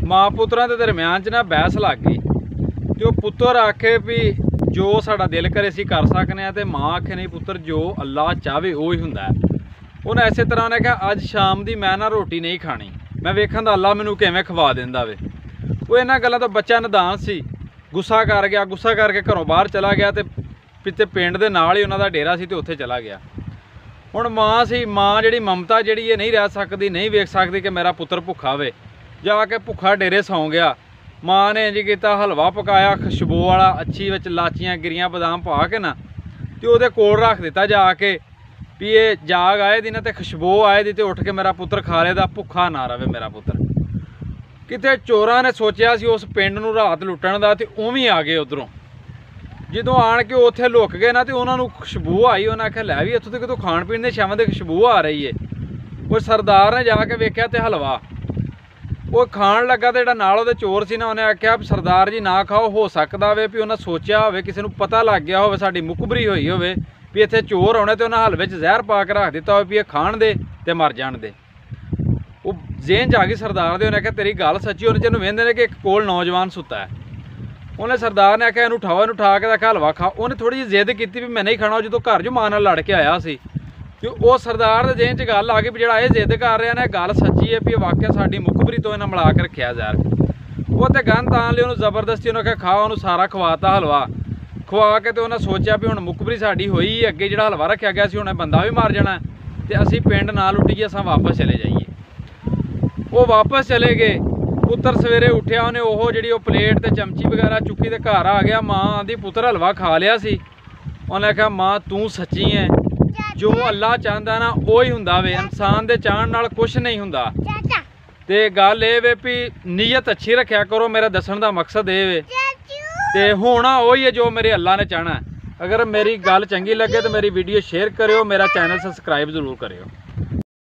माँ पुत्रां दे दरम्यान च ना बहस लग गई। तो पुत्र आखे भी जो साड़ा दिल करे असीं कर सकने आ, ते माँ आखे नहीं पुत्र जो अल्लाह चाहे वही हुंदा है। उन्हें इस तरह उन्हें कहा अज शाम की मैं ना रोटी नहीं खानी, मैं वेखन दा अल्लाह मैनू किवें खवा दिंदा वे। वो इन्हां गल्लां तो बच्चा नदान सी, गुस्सा कर गया, गुस्सा करके घरों बाहर चला गया ते पिंड दे नाल ही उन्हां दा डेरा सी ते उत्थे चला गया। हुण माँ सी, माँ जिहड़ी ममता जिहड़ी ये नहीं रह सकती, नहीं वेख सकती कि मेरा पुत्र भुखा वे, जाके भुखा डेरे सौ गया। माँ ने इंज कीता हलवा पकाया खुशबू वाला, अच्छी विच लाचियां गिरियां बादाम पा के ना ते ओहदे कोल रख दिता जाके भी ये जाग आए दी ना ते खुशबू आए दी, ते उठ के मेरा पुत्र खा लेदा, भुखा ना रहे मेरा पुत्र। किते चोरां ने सोचिया सी उस पिंड नूं रात लुट्टण दा, ते उवें आ गए उधरों। ਜਦੋਂ ਆਣ ਕੇ ਉੱਥੇ ਲੁੱਕ ਗਏ ਨਾ ਤੇ ਉਹਨਾਂ ਨੂੰ ਖੁਸ਼ਬੂ ਆਈ, ਉਹਨਾਂ ਆਖਿਆ ਲੈ ਵੀ ਇੱਥੋਂ ਤੇ ਕਿਤੋਂ ਖਾਣ ਪੀਣ ਦੇ ਸ਼ਾਮਾਂ ਦੇ ਖੁਸ਼ਬੂ ਆ ਰਹੀ ਏ। ਉਹ ਸਰਦਾਰ ਨੇ ਜਾ ਕੇ ਵੇਖਿਆ ਤੇ ਹਲਵਾ ਉਹ ਖਾਣ ਲੱਗਾ, ਤੇ ਜਿਹੜਾ ਨਾਲ ਉਹਦੇ ਚੋਰ ਸੀ ਨਾ ਉਹਨੇ ਆਖਿਆ ਸਰਦਾਰ ਜੀ ਨਾ ਖਾਓ, ਹੋ ਸਕਦਾ ਵੇ ਵੀ ਉਹਨਾਂ ਸੋਚਿਆ ਹੋਵੇ, ਕਿਸੇ ਨੂੰ ਪਤਾ ਲੱਗ ਗਿਆ ਹੋਵੇ, ਸਾਡੀ ਮੁਖਬਰੀ ਹੋਈ ਹੋਵੇ ਵੀ ਇੱਥੇ ਚੋਰ ਆਉਣੇ, ਤੇ ਉਹਨਾਂ ਹਲਵੇ 'ਚ ਜ਼ਹਿਰ ਪਾ ਕੇ ਰੱਖ ਦਿੱਤਾ ਹੋਵੇ ਵੀ ਇਹ ਖਾਣ ਦੇ ਤੇ ਮਰ ਜਾਣ ਦੇ। ਉਹ ਜ਼ੇਨ 'ਚ ਆ ਗਈ ਸਰਦਾਰ ਦੇ, ਉਹਨੇ ਆਖਿਆ ਤੇਰੀ ਗੱਲ ਸੱਚੀ। ਉਹਨੇ ਜਿਹਨੂੰ ਵੇਂਦੇ ਨੇ ਕਿ ਇੱਕ ਕੋਲ ਨੌਜਵਾਨ ਸੁੱਤਾ ਹੈ, ਉਹਨੇ ਸਰਦਾਰ ਨੇ ਆਖਿਆ ਇਹਨੂੰ ਉਠਾਓ, ਇਹਨੂੰ ਉਠਾ ਕੇ ਆਖਿਆ ਹਲਵਾ ਖਾ। ਉਹਨੇ ਥੋੜੀ ਜਿਹੀ ਜ਼ਿੱਦ ਕੀਤੀ ਵੀ ਮੈਂ ਨਹੀਂ ਖਾਣਾ, ਜਦੋਂ ਘਰ 'ਚ ਮਾਂ ਨਾਲ ਲੜ ਕੇ ਆਇਆ ਸੀ। ਤੇ ਉਹ ਸਰਦਾਰ ਦੇ ਜੇਨ 'ਚ ਗੱਲ ਆ ਗਈ ਵੀ ਜਿਹੜਾ ਇਹ ਜ਼ਿੱਦ ਕਰ ਰਿਹਾ ਨਾ ਇਹ ਗੱਲ ਸੱਚੀ ਹੈ ਵੀ ਇਹ ਵਾਕਿਆ ਸਾਡੀ ਮੁਖਬਰੀ ਤੋਂ ਇਹਨਾਂ ਮਿਲਾ ਕੇ ਰੱਖਿਆ ਜ਼ਹਿਰ। ਉਹ ਤੇ ਗੰਨ ਤਾਂ ਲਈ ਉਹਨੂੰ ਜ਼ਬਰਦਸਤੀ ਉਹਨੇ ਆਖਿਆ ਖਾ, ਉਹਨੂੰ ਸਾਰਾ ਖਵਾਤਾ ਹਲਵਾ ਖਵਾ ਕੇ। ਤੇ ਉਹਨੇ ਸੋਚਿਆ ਵੀ ਹੁਣ ਮੁਖਬਰੀ ਸਾਡੀ ਹੋਈ, ਅੱਗੇ ਜਿਹੜਾ ਹਲਵਾ ਰੱਖਿਆ ਗਿਆ ਸੀ ਹੁਣ ਬੰਦਾ ਵੀ ਮਰ ਜਾਣਾ ਤੇ ਅਸੀਂ ਪਿੰਡ ਨਾ ਲੁੱਟੀਏ, ਅਸਾਂ ਵਾਪਸ ਚਲੇ ਜਾਈਏ। ਉਹ ਵਾਪਸ ਚਲੇ ਗਏ। पुत्र सवेरे उठिया, उन्हें वो जी प्लेट ते चमची वगैरह चुकी ते घर आ गया। माँ आंदी पुत्र हलवा खा लिया सी। उन्हें आख्या माँ तू सच्ची है, जो अल्लाह चाहता ना वही हुंदा वे, इंसान दे चाहण नाल कुछ नहीं हुंदा। ते गल ये वे भी नीयत अच्छी रखा करो, मेरा दसन दा मकसद ये वे ते होना वही है जो मेरे अल्लाह ने चाहना है। अगर मेरी गल चंगी लगे तो मेरी वीडियो शेयर करियो, मेरा चैनल सबसक्राइब जरूर करियो।